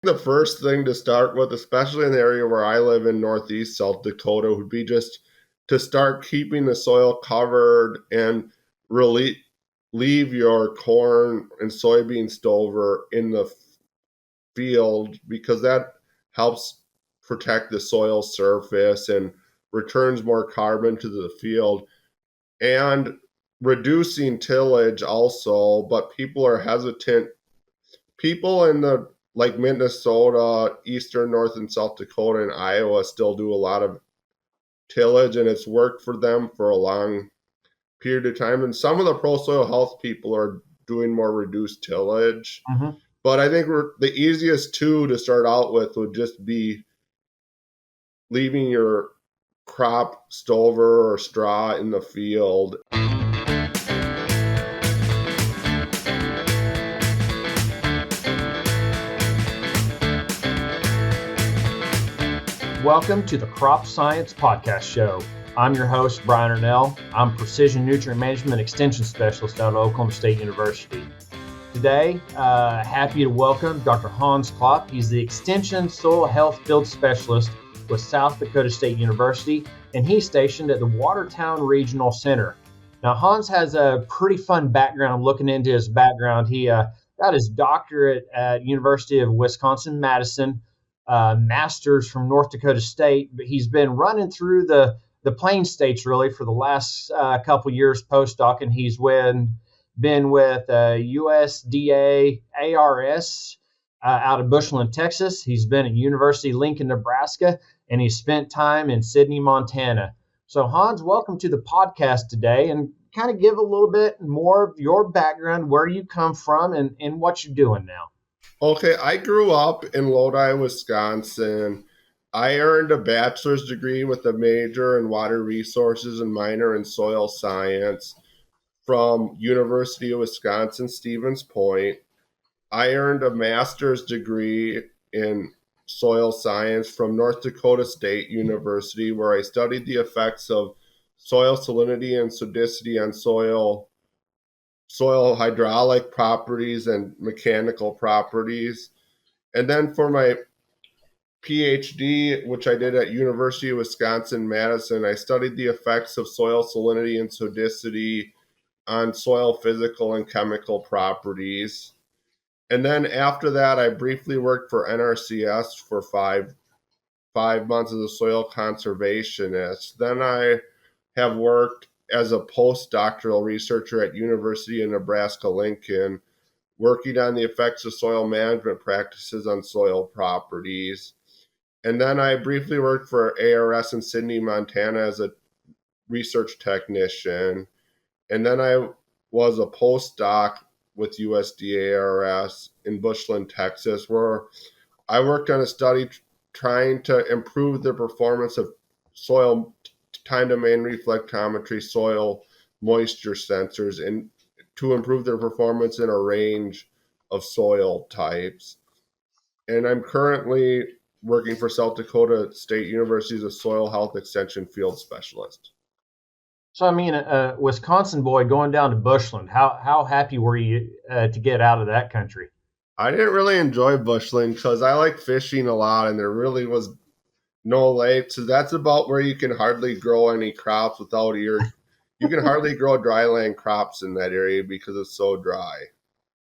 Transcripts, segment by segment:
The first thing to start with, especially in the area where I live in Northeast South Dakota, would be just to start keeping the soil covered and really leave your corn and soybean stover in the field because that helps protect the soil surface and returns more carbon to the field and reducing tillage also, but people are hesitant. People in the like Minnesota, eastern North and South Dakota and Iowa still do a lot of tillage and it's worked for them for a long period of time. And some of the pro soil health people are doing more reduced tillage. Mm-hmm. But I think the easiest two to start out with would just be leaving your crop stover or straw in the field. Welcome to the Crop Science Podcast Show. I'm your host, Brian Arnell. I'm Precision Nutrient Management Extension Specialist out of Oklahoma State University. Today, happy to welcome Dr. Hans Klopp. He's the Extension Soil Health Field Specialist with South Dakota State University, and he's stationed at the Watertown Regional Center. Now, Hans has a pretty fun background. Looking into his background, he got his doctorate at University of Wisconsin-Madison, master's from North Dakota State, but he's been running through the Plains states really for the last couple years postdoc, and he's been with USDA ARS out of Bushland, Texas. He's been at University of Lincoln, Nebraska, and he's spent time in Sydney, Montana. So Hans, welcome to the podcast today, and kind of give a little bit more of your background, where you come from, and what you're doing now. Okay, I grew up in Lodi, Wisconsin. I earned a bachelor's degree with a major in water resources and minor in soil science from University of Wisconsin, Stevens Point. I earned a master's degree in soil science from North Dakota State University, where I studied the effects of soil salinity and sodicity on soil hydraulic properties and mechanical properties. And then for my PhD, which I did at University of Wisconsin-Madison, I studied the effects of soil salinity and sodicity on soil physical and chemical properties. And then after that, I briefly worked for NRCS for five months as a soil conservationist. Then I have worked as a postdoctoral researcher at University of Nebraska-Lincoln, working on the effects of soil management practices on soil properties. And then I briefly worked for ARS in Sydney, Montana as a research technician. And then I was a postdoc with USDA ARS in Bushland, Texas, where I worked on a study trying to improve the performance of soil time-domain reflectometry, soil moisture sensors, and to improve their performance in a range of soil types. And I'm currently working for South Dakota State University as a soil health extension field specialist. So, I mean, a Wisconsin boy going down to Bushland, how happy were you to get out of that country? I didn't really enjoy bushland because I like fishing a lot and there really was no lake. So that's about where you can hardly grow any crops without you can hardly grow dryland crops in that area because it's so dry.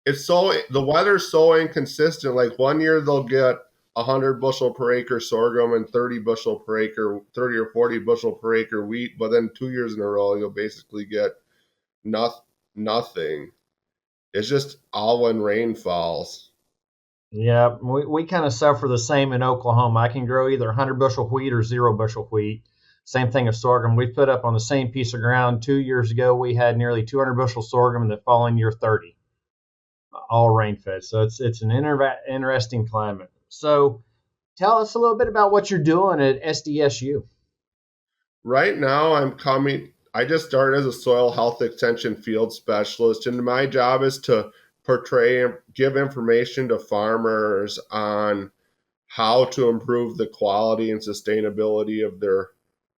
The weather's so inconsistent. Like one year they'll get 100 bushel per acre sorghum and 30 bushel per acre, 30 or 40 bushel per acre wheat, but then 2 years in a row you'll basically get nothing. It's just all when rain falls. Yeah, we kind of suffer the same in Oklahoma. I can grow either 100 bushel wheat or 0 bushel wheat. Same thing of sorghum. We put up on the same piece of ground 2 years ago. We had nearly 200 bushel sorghum, and the following year 30, all rain fed. So it's an interesting climate. So tell us a little bit about what you're doing at SDSU. Right now I just started as a soil health extension field specialist, and my job is to portray and give information to farmers on how to improve the quality and sustainability of their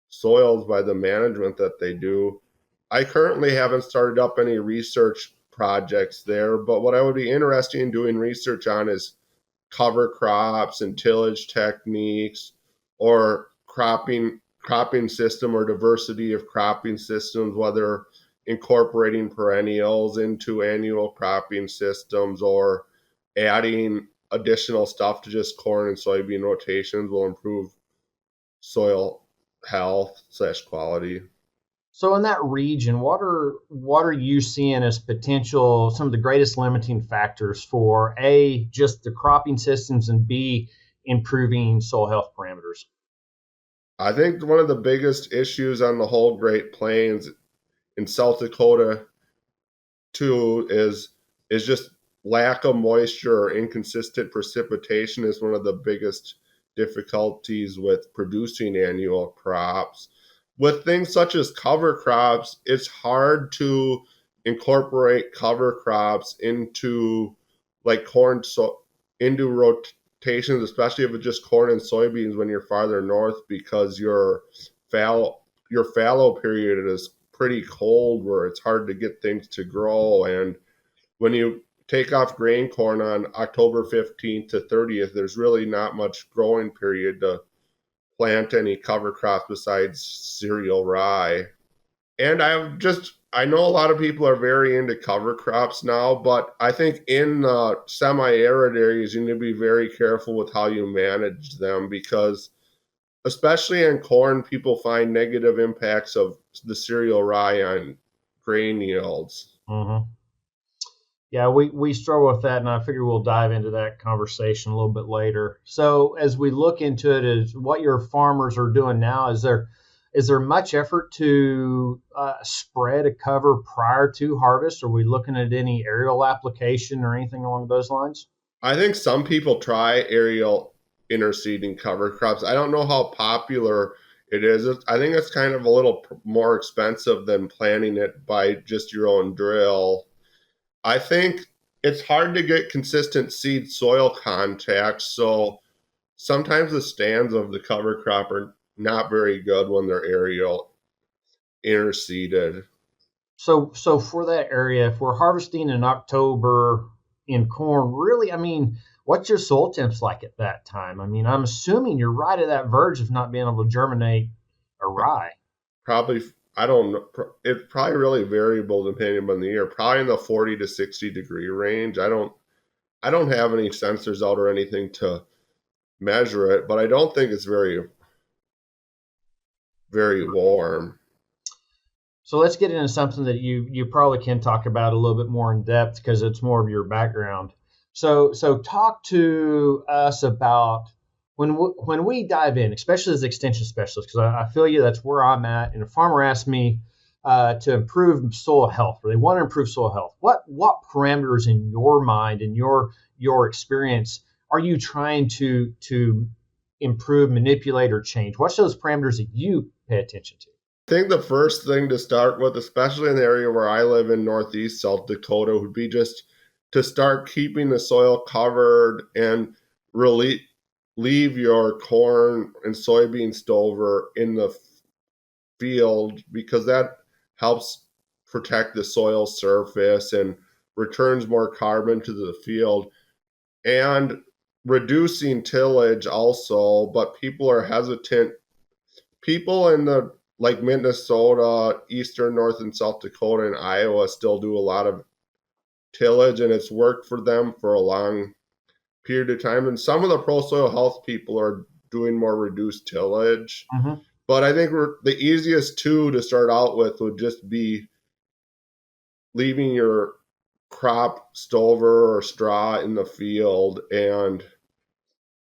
soils by the management that they do. I currently haven't started up any research projects there, but what I would be interested in doing research on is cover crops and tillage techniques, or cropping system or diversity of cropping systems, whether incorporating perennials into annual cropping systems or adding additional stuff to just corn and soybean rotations will improve soil health/quality. So in that region, what are you seeing as potential some of the greatest limiting factors for A, just the cropping systems, and B, improving soil health parameters? I think one of the biggest issues on the whole Great Plains in South Dakota too is just lack of moisture or inconsistent precipitation is one of the biggest difficulties with producing annual crops. With things such as cover crops, it's hard to incorporate cover crops into like corn into rotations, especially if it's just corn and soybeans when you're farther north, because your fallow period is pretty cold where it's hard to get things to grow. And when you take off grain corn on October 15th to 30th, there's really not much growing period to plant any cover crops besides cereal rye. And I know a lot of people are very into cover crops now, but I think in the semi-arid areas, you need to be very careful with how you manage them, because especially in corn, people find negative impacts of the cereal rye on grain yields. Mm-hmm. Yeah, we struggle with that, and I figure we'll dive into that conversation a little bit later. So as we look into it, is what your farmers are doing now, is there much effort to spread a cover prior to harvest? Are we looking at any aerial application or anything along those lines? I think some people try aerial interseeding cover crops. I don't know how popular it is. I think it's kind of a little more expensive than planting it by just your own drill. I think it's hard to get consistent seed soil contact, so sometimes the stands of the cover crop are not very good when they're aerial interseeded. So for that area, if we're harvesting in October in corn, really, I mean, what's your soil temps like at that time? I mean, I'm assuming you're right at that verge of not being able to germinate a rye. Probably, I don't know. It's probably really variable depending on the year. Probably in the 40 to 60 degree range. I don't have any sensors out or anything to measure it, but I don't think it's very warm. So let's get into something that you probably can talk about a little bit more in depth because it's more of your background. So talk to us about when we dive in, especially as extension specialists, because I feel you that's where I'm at. And a farmer asks me to improve soil health, or they want to improve soil health. What parameters in your mind and your experience are you trying to improve, manipulate, or change? What's those parameters that you pay attention to? I think the first thing to start with, especially in the area where I live in Northeast South Dakota, would be just to start keeping the soil covered and really leave your corn and soybean stover in the field, because that helps protect the soil surface and returns more carbon to the field. And reducing tillage also, but people are hesitant. People in the like Minnesota, eastern North and South Dakota, and Iowa still do a lot of tillage, and it's worked for them for a long period of time. And some of the pro soil health people are doing more reduced tillage. Mm-hmm. But I think the easiest two to start out with would just be leaving your crop stover or straw in the field and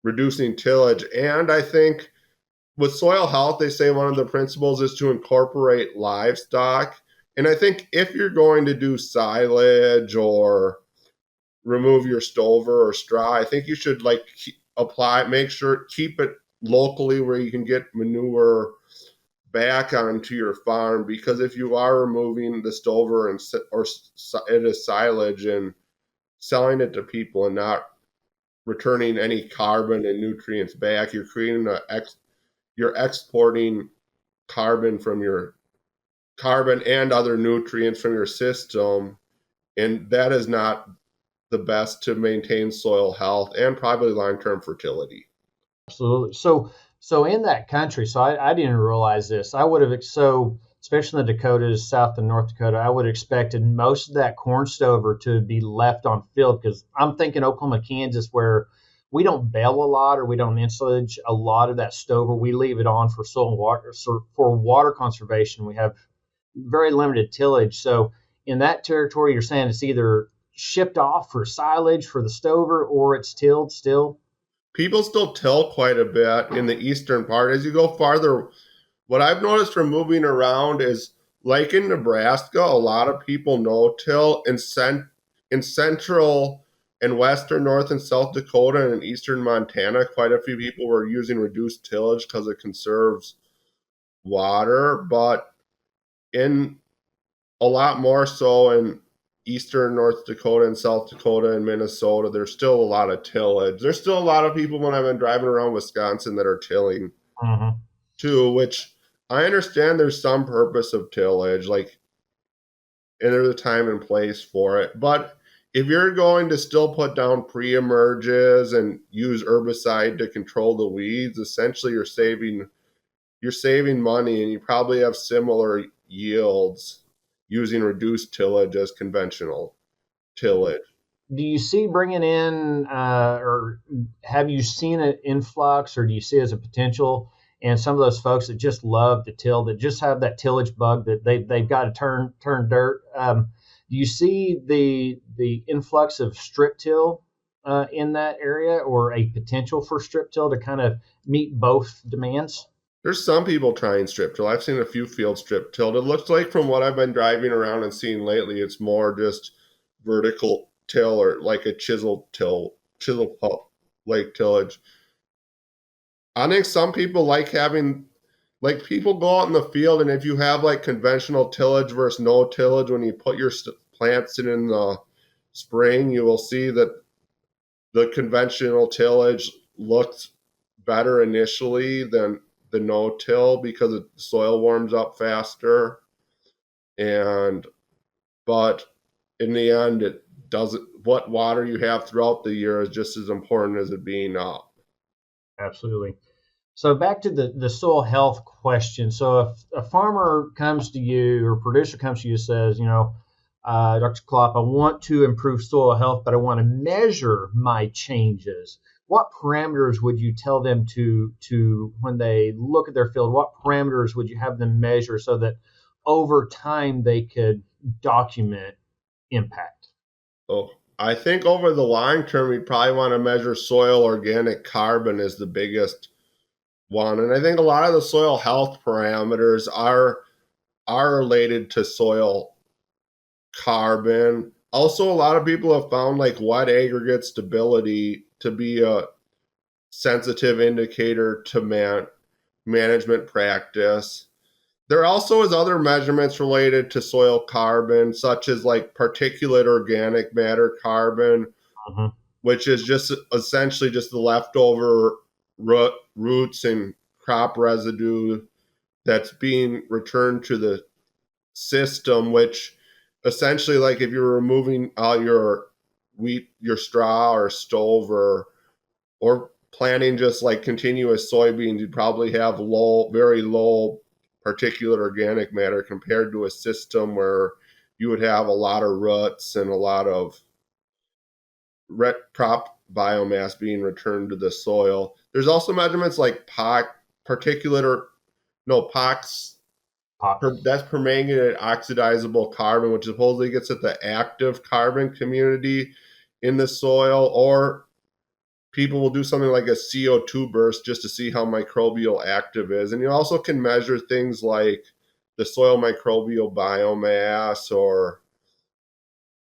reducing tillage. And I think with soil health, they say one of the principles is to incorporate livestock. And I think if you're going to do silage or remove your stover or straw, I think you should make sure, keep it locally where you can get manure back onto your farm. Because if you are removing the stover or it is silage and selling it to people and not returning any carbon and nutrients back, you're exporting carbon and other nutrients from your system, and that is not the best to maintain soil health and probably long-term fertility. Absolutely. So in that country, so I didn't realize this. I would have so especially in the Dakotas, South and North Dakota, I would have expected most of that corn stover to be left on field because I'm thinking Oklahoma, Kansas, where we don't bale a lot or we don't insulage a lot of that stover. We leave it on for soil and water for water conservation. We have very limited tillage. So in that territory, you're saying it's either shipped off for silage for the stover or it's tilled still. People still till quite a bit in the eastern part. As you go farther, what I've noticed from moving around is like in Nebraska, a lot of people no till in central and western North and South Dakota and in eastern Montana, quite a few people were using reduced tillage because it conserves water. But in a lot more so in eastern North Dakota and South Dakota and Minnesota, there's still a lot of tillage. There's still a lot of people when I've been driving around Wisconsin that are tilling Mm-hmm. too, which I understand there's some purpose of tillage, like, and there's a time and place for it. But if you're going to still put down pre-emerges and use herbicide to control the weeds, essentially you're saving money and you probably have similar yields using reduced tillage as conventional tillage. Do you see bringing in, or have you seen an influx, or do you see it as a potential? And some of those folks that just love to till, that just have that tillage bug that they've got to turn dirt. Do you see the influx of strip till in that area, or a potential for strip till to kind of meet both demands? There's some people trying strip till. I've seen a few field strip tilled. It looks like from what I've been driving around and seeing lately, it's more just vertical till or like a chisel pull, like tillage. I think some people like having, like people go out in the field and if you have like conventional tillage versus no tillage, when you put your plants in the spring, you will see that the conventional tillage looks better initially than the no-till because the soil warms up faster. And but in the end, it doesn't. What water you have throughout the year is just as important as it being up. Absolutely. So back to the soil health question. So if a farmer comes to you or producer comes to you and says, Dr. Klopp, I want to improve soil health, but I want to measure my changes. What parameters would you tell them to when they look at their field? What parameters would you have them measure so that over time they could document impact? Oh, I think over the long term, we probably want to measure soil organic carbon as the biggest one, and I think a lot of the soil health parameters are related to soil carbon. Also, a lot of people have found like wet aggregate stability to be a sensitive indicator to management practice. There also is other measurements related to soil carbon, such as like particulate organic matter carbon, Mhm. which is just essentially just the leftover roots and crop residue that's being returned to the system, which essentially like if you're removing all your wheat, your straw or or planting just like continuous soybeans, you'd probably have very low particulate organic matter compared to a system where you would have a lot of roots and a lot of crop biomass being returned to the soil. There's also measurements like particulate or no POX. Pop. That's permanganate oxidizable carbon, which supposedly gets at the active carbon community in the soil, or people will do something like a CO2 burst just to see how microbial active is. And you also can measure things like the soil microbial biomass or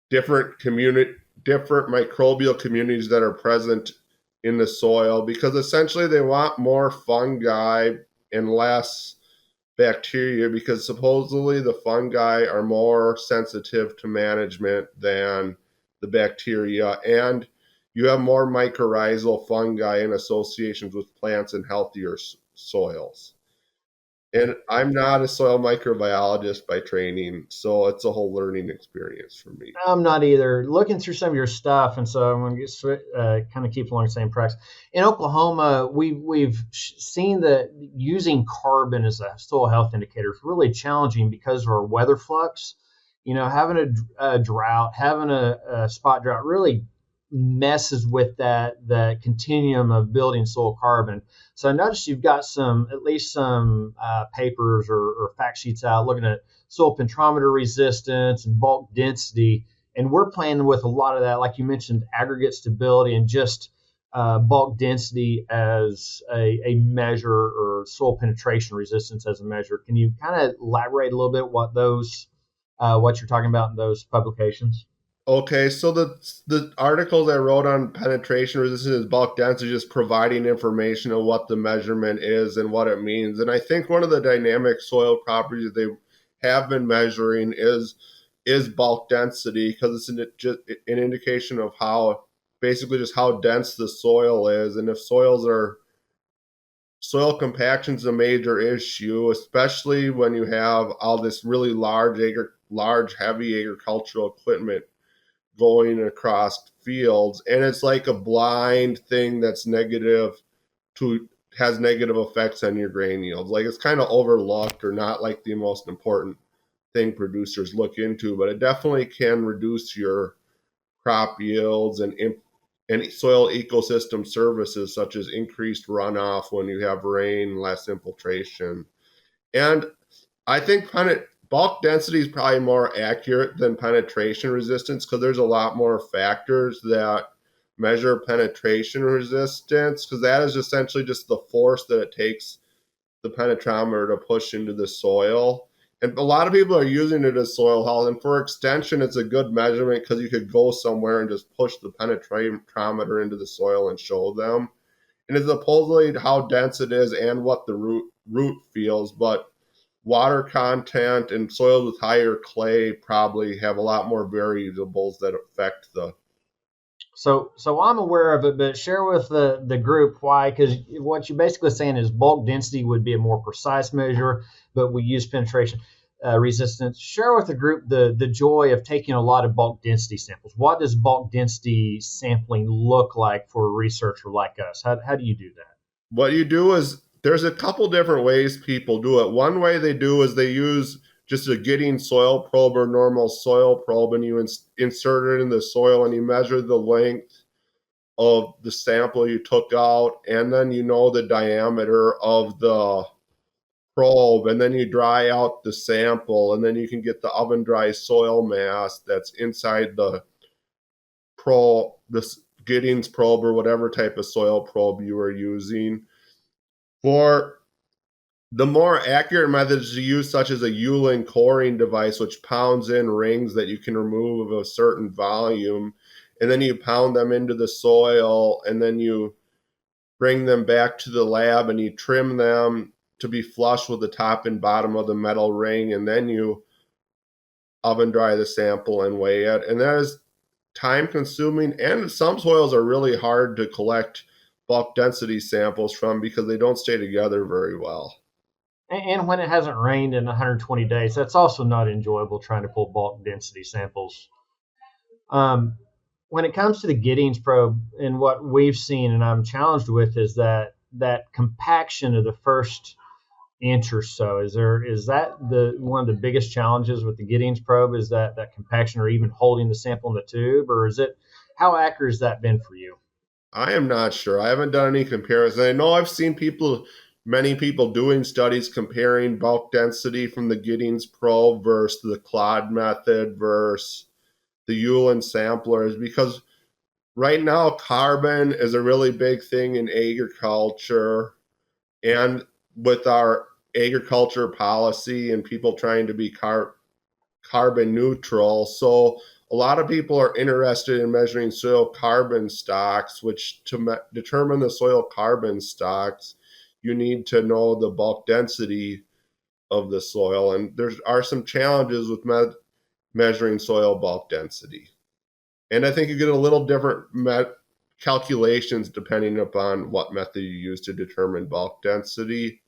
different different microbial communities that are present in the soil, because essentially they want more fungi and less bacteria, because supposedly the fungi are more sensitive to management than the bacteria, and you have more mycorrhizal fungi in associations with plants and healthier soils. And I'm not a soil microbiologist by training, so it's a whole learning experience for me. I'm not either. Looking through some of your stuff, and so I'm going to kind of keep along the same practice. In Oklahoma, we've seen that using carbon as a soil health indicator is really challenging because of our weather flux. Having a drought, having a spot drought really messes with that continuum of building soil carbon. So I noticed you've got at least some papers or fact sheets out looking at soil pentrometer resistance and bulk density. And we're playing with a lot of that, like you mentioned, aggregate stability and just bulk density as a measure, or soil penetration resistance as a measure. Can you kind of elaborate a little bit what you're talking about in those publications? Okay, so the articles I wrote on penetration resistance and bulk density just providing information of what the measurement is and what it means. And I think one of the dynamic soil properties they have been measuring is bulk density, because it's just an indication of how, basically just how dense the soil is. And if soil compaction is a major issue, especially when you have all this really large heavy agricultural equipment going across fields, and it's like a blind thing that's negative to has negative effects on your grain yields. Like, it's kind of overlooked, or not like the most important thing producers look into, but it definitely can reduce your crop yields and soil ecosystem services, such as increased runoff when you have rain, less infiltration. And I think bulk density is probably more accurate than penetration resistance, because there's a lot more factors that measure penetration resistance, because that is essentially just the force that it takes the penetrometer to push into the soil. And a lot of people are using it as soil health. And for extension, it's a good measurement, because you could go somewhere and just push the penetrometer into the soil and show them. And it's supposedly how dense it is and what the root feels. But water content and soils with higher clay probably have a lot more variables that affect the. So I'm aware of it, but share with the group why, because what you're basically saying is bulk density would be a more precise measure, but we use penetration resistance. Share with the group the joy of taking a lot of bulk density samples. What does bulk density sampling look like for a researcher like us? How do you do that? What you do is, there's a couple different ways people do it. One way they do is they use just a Giddings soil probe or normal soil probe, and you insert it in the soil and you measure the length of the sample you took out, and then you know the diameter of the probe, and then you dry out the sample, and then you can get the oven dry soil mass that's inside the this Giddings probe or whatever type of soil probe you are using. For the more accurate methods to use, such as a Yulin coring device, which pounds in rings that you can remove of a certain volume, and then you pound them into the soil, and then you bring them back to the lab and you trim them to be flush with the top and bottom of the metal ring, and then you oven dry the sample and weigh it. And that is time consuming, and some soils are really hard to collect bulk density samples from because they don't stay together very well. And when it hasn't rained in 120 days, that's also not enjoyable trying to pull bulk density samples. When it comes to the Giddings probe, and what we've seen and I'm challenged with is that compaction of the first inch or so. Is that the one of the biggest challenges with the Giddings probe, is that compaction, or even holding the sample in the tube, or is it, how accurate has that been for you? I am not sure. I haven't done any comparison. I know I've seen many people doing studies comparing bulk density from the Giddings probe versus the Clod method versus the Yulin samplers, because right now carbon is a really big thing in agriculture, and with our agriculture policy and people trying to be carbon neutral. So a lot of people are interested in measuring soil carbon stocks, which to determine the soil carbon stocks, you need to know the bulk density of the soil. And there are some challenges with measuring soil bulk density. And I think you get a little different calculations depending upon what method you use to determine bulk density.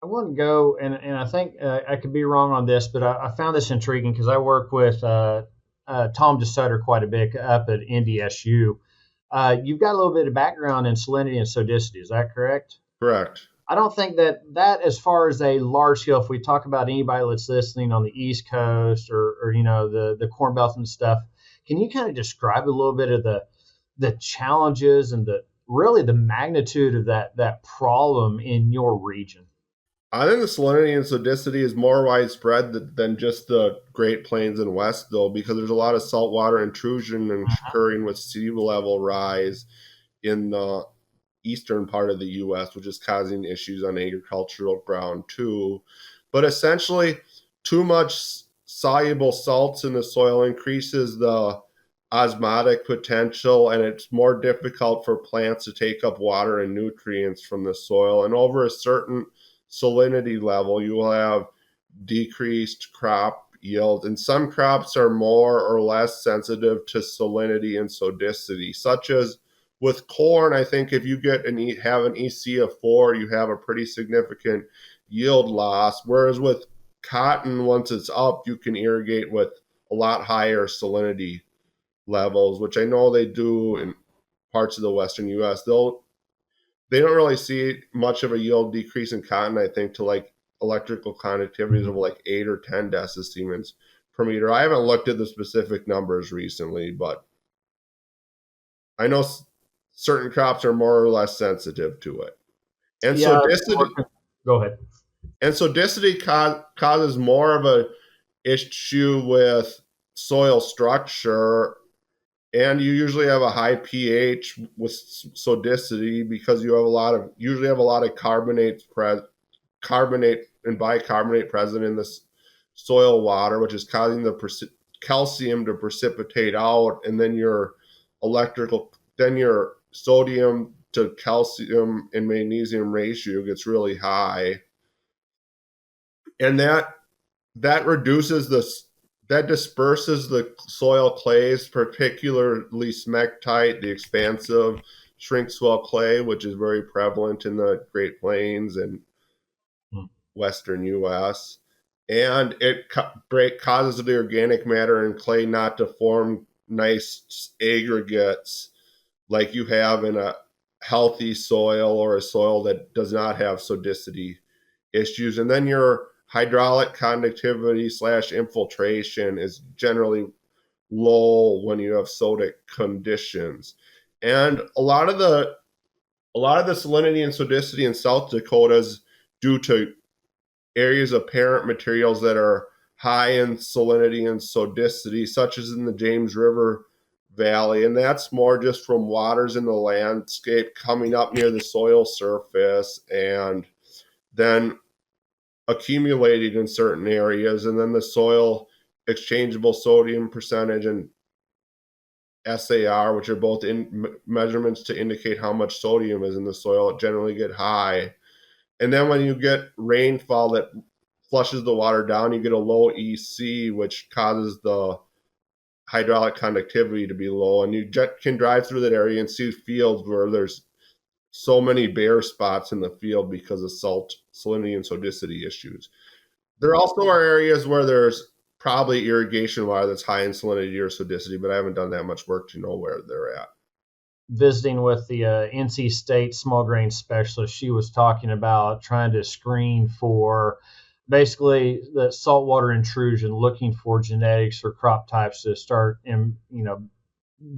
I want to go, and I think I could be wrong on this, but I found this intriguing because I work with Tom DeSutter quite a bit up at NDSU. You've got a little bit of background in salinity and sodicity, is that correct? Correct. I don't think that as far as a large scale, if we talk about anybody that's listening on the East Coast or the Corn Belt and stuff, can you kind of describe a little bit of the challenges and the really the magnitude of that problem in your region? I think the salinity and sodicity is more widespread than just the Great Plains and West, though, because there's a lot of saltwater intrusion and occurring with sea level rise in the eastern part of the U.S., which is causing issues on agricultural ground too. But essentially, too much soluble salts in the soil increases the osmotic potential, and it's more difficult for plants to take up water and nutrients from the soil. And over a certain salinity level, you will have decreased crop yield. And some crops are more or less sensitive to salinity and sodicity, such as with corn. I think if you have an EC of 4, you have a pretty significant yield loss. Whereas with cotton, once it's up, you can irrigate with a lot higher salinity levels, which I know they do in parts of the western U.S. They don't really see much of a yield decrease in cotton, I think, to like electrical conductivities of like 8 or 10 decisiemens per meter. I haven't looked at the specific numbers recently, but I know certain crops are more or less sensitive to it. And Yeah, go ahead. sodicity causes more of a issue with soil structure, and you usually have a high pH with sodicity because you usually have a lot of carbonate and bicarbonate present in the soil water, which is causing the calcium to precipitate out, and then your sodium to calcium and magnesium ratio gets really high, and that disperses the soil clays, particularly smectite, the expansive shrink swell clay, which is very prevalent in the Great Plains and western U.S. And it causes the organic matter in clay not to form nice aggregates like you have in a healthy soil or a soil that does not have sodicity issues. And then your hydraulic conductivity / infiltration is generally low when you have sodic conditions. And a lot of the salinity and sodicity in South Dakota is due to areas of parent materials that are high in salinity and sodicity, such as in the James River Valley. And that's more just from waters in the landscape coming up near the soil surface and then accumulating in certain areas. And then the soil exchangeable sodium percentage and SAR, which are both measurements to indicate how much sodium is in the soil, generally get high. And then when you get rainfall that flushes the water down, you get a low EC, which causes the hydraulic conductivity to be low. And you can drive through that area and see fields where there's so many bare spots in the field because of salinity, and sodicity issues. There also are areas where there's probably irrigation water that's high in salinity or sodicity, but I haven't done that much work to know where they're at. Visiting with the NC State small grain specialist, she was talking about trying to screen for basically the saltwater intrusion, looking for genetics or crop types to start,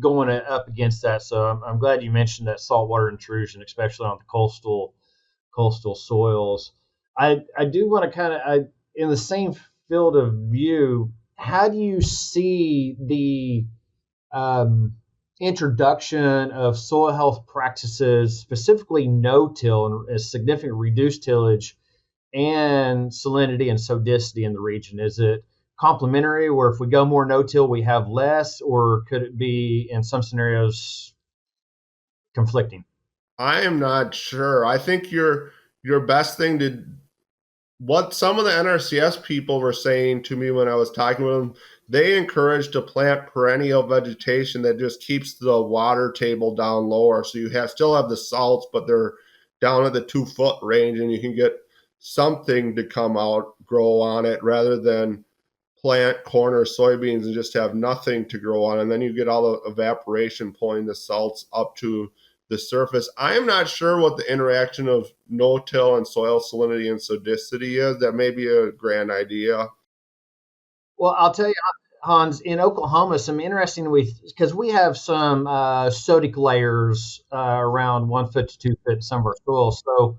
going up against that. So I'm glad you mentioned that saltwater intrusion, especially on the coastal soils. I do want to in the same field of view, how do you see the introduction of soil health practices, specifically no-till and a significant reduced tillage, and salinity and sodicity in the region? Is it complementary, where if we go more no-till, we have less, or could it be in some scenarios conflicting? I am not sure. I think your best thing to what some of the NRCS people were saying to me when I was talking with them, they encourage to plant perennial vegetation that just keeps the water table down lower. So you still have the salts, but they're down at the 2-foot range, and you can get something to come out, grow on it, rather than plant corn or soybeans and just have nothing to grow on. And then you get all the evaporation pulling the salts up to the surface. I am not sure what the interaction of no-till and soil salinity and sodicity is. That may be a grand idea. Well, I'll tell you, Hans, in Oklahoma, some interesting because we have some sodic layers around 1 foot to 2 foot in some of our soils. So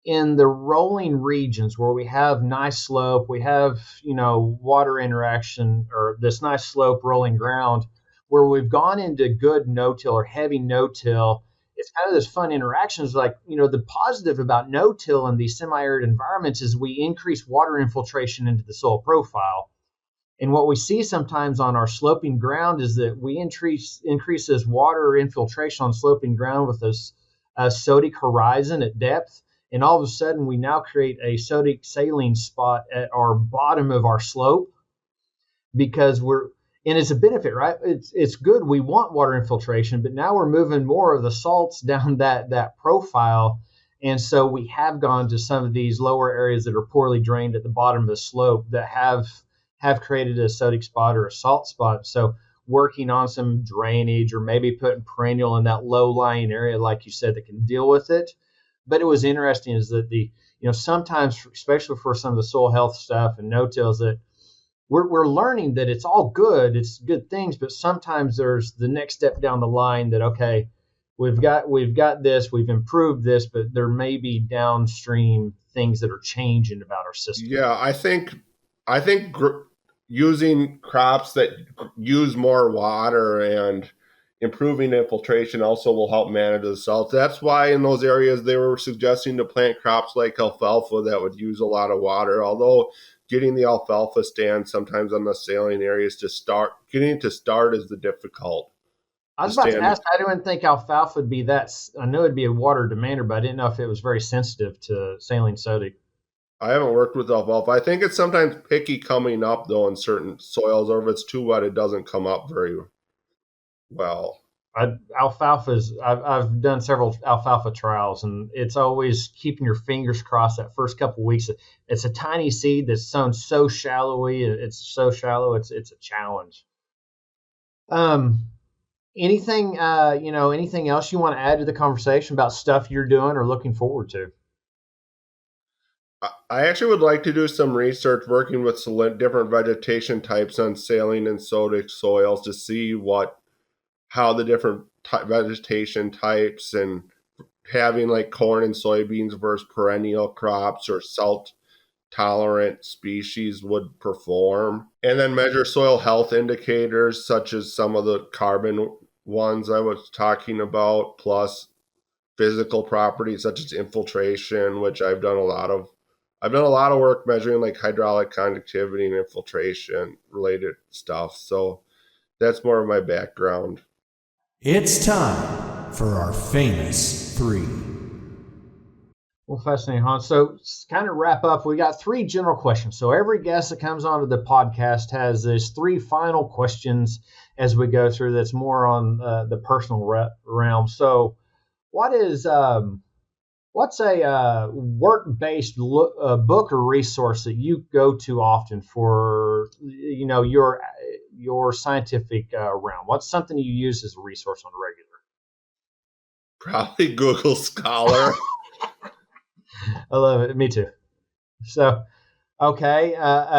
in the rolling regions where we have nice slope, we have, water interaction or this nice slope rolling ground where we've gone into good no-till or heavy no-till. It's kind of this fun interactions like, the positive about no-till in these semi-arid environments is we increase water infiltration into the soil profile. And what we see sometimes on our sloping ground is that we increase this water infiltration on sloping ground with this sodic horizon at depth. And all of a sudden, we now create a sodic saline spot at our bottom of our slope because and it's a benefit, right? It's good. We want water infiltration, but now we're moving more of the salts down that profile. And so we have gone to some of these lower areas that are poorly drained at the bottom of the slope that have created a sodic spot or a salt spot. So working on some drainage or maybe putting perennial in that low-lying area, like you said, that can deal with it. But it was interesting is that sometimes, especially for some of the soil health stuff and no-tills, that we're learning that it's all good, it's good things, but sometimes there's the next step down the line that, okay, we've got this, we've improved this, but there may be downstream things that are changing about our system. Yeah, I think using crops that use more water and improving infiltration also will help manage the salts. That's why in those areas they were suggesting to plant crops like alfalfa that would use a lot of water. Although getting the alfalfa stand sometimes on the saline areas getting it to start is the difficult. I was about to ask, I didn't think alfalfa would be that. I know it'd be a water demander, but I didn't know if it was very sensitive to saline sodic. I haven't worked with alfalfa. I think it's sometimes picky coming up though in certain soils, or if it's too wet, it doesn't come up very well. I've done several alfalfa trials, and it's always keeping your fingers crossed that first couple of weeks. It's a tiny seed that's sown so shallowly. It's so shallow. It's a challenge. Anything else you want to add to the conversation about stuff you're doing or looking forward to? I actually would like to do some research working with different vegetation types on saline and sodic soils to see how the different vegetation types and having like corn and soybeans versus perennial crops or salt tolerant species would perform. And then measure soil health indicators such as some of the carbon ones I was talking about, plus physical properties such as infiltration, which I've done a lot of work measuring like hydraulic conductivity and infiltration related stuff. So that's more of my background. It's time for our famous three. Well, fascinating, Hans. So, kind of wrap up, we got three general questions. So, every guest that comes onto the podcast has these three final questions as we go through that's more on the personal realm. So, what's a work-based book or resource that you go to often for your scientific realm? What's something you use as a resource on a regular? Probably Google Scholar. I love it. Me too. So, okay.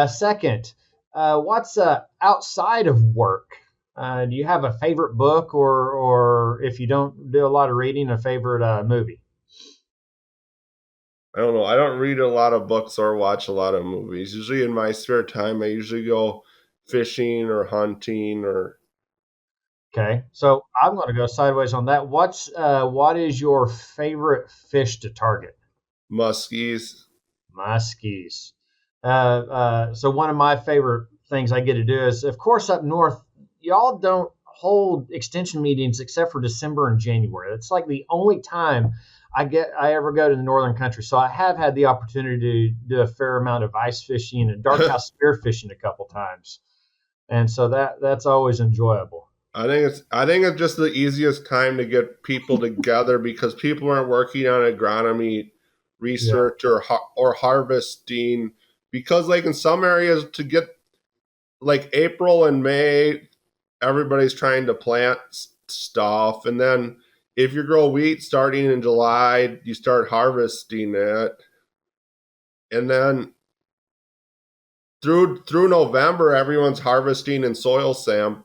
Second, what's outside of work? Do you have a favorite book, or if you don't do a lot of reading, a favorite movie? I don't know. I don't read a lot of books or watch a lot of movies. Usually in my spare time, I usually go fishing or hunting or. Okay, so I'm going to go sideways on that. What is your favorite fish to target? Muskies. Muskies. So one of my favorite things I get to do is, of course, up north, y'all don't hold extension meetings except for December and January. It's like the only time I ever go to the northern country. So I have had the opportunity to do a fair amount of ice fishing and dark house spear fishing a couple times, and so that's always enjoyable. I think it's just the easiest time to get people together because people aren't working on agronomy research or harvesting, because like in some areas to get like April and May, everybody's trying to plant stuff, and then if you grow wheat starting in July, you start harvesting it, and then through November, everyone's harvesting and soil sampling.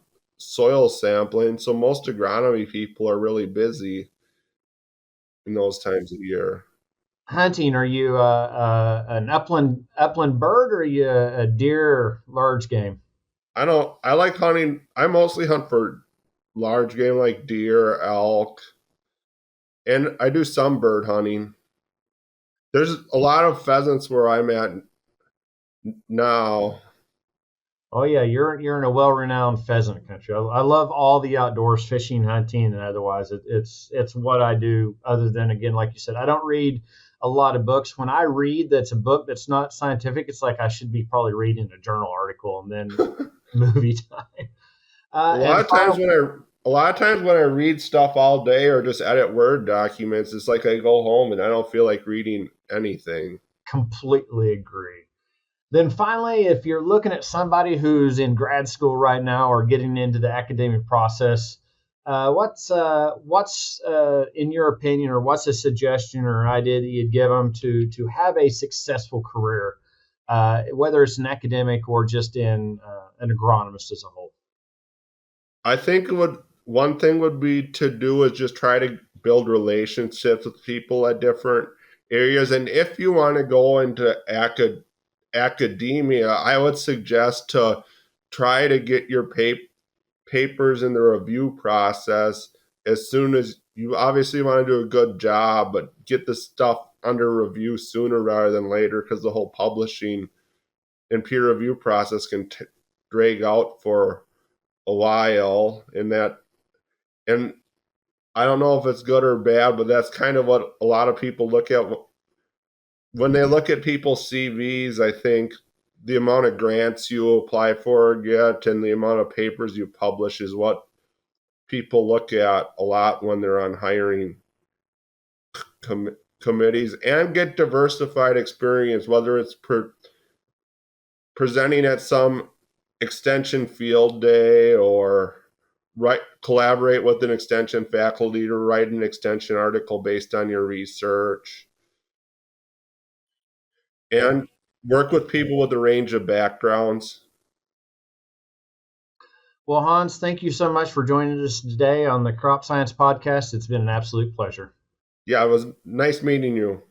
So most agronomy people are really busy in those times of year. Hunting, are you an upland bird, or are you a deer large game? I like hunting. I mostly hunt for large game like deer, elk, and I do some bird hunting. There's a lot of pheasants where I'm at now. Oh yeah, you're in a well-renowned pheasant country. I love all the outdoors, fishing, hunting, and otherwise. It's what I do. Other than, again, like you said, I don't read a lot of books. When I read, that's a book that's not scientific. It's like I should be probably reading a journal article and then movie time. A lot And of times final, when I a lot of times when I read stuff all day or just edit Word documents, it's like I go home and I don't feel like reading anything. completely agree. Then finally, if you're looking at somebody who's in grad school right now or getting into the academic process, what's in your opinion, or what's a suggestion or an idea that you'd give them to have a successful career, whether it's an academic or just in an agronomist as a whole? I think one thing would be to do is just try to build relationships with people at different areas. And if you want to go into academia, I would suggest to try to get your papers in the review process as soon as you obviously want to do a good job, but get the stuff under review sooner rather than later, because the whole publishing and peer review process can drag out for a while. And I don't know if it's good or bad, but that's kind of what a lot of people look at when they look at people's CVs. I think the amount of grants you apply for or get and the amount of papers you publish is what people look at a lot when they're on hiring committees. And get diversified experience, whether it's presenting at some extension field day or collaborate with an extension faculty to write an extension article based on your research, and work with people with a range of backgrounds. Well, Hans, thank you so much for joining us today on the Crop Science Podcast. It's been an absolute pleasure. Yeah, it was nice meeting you.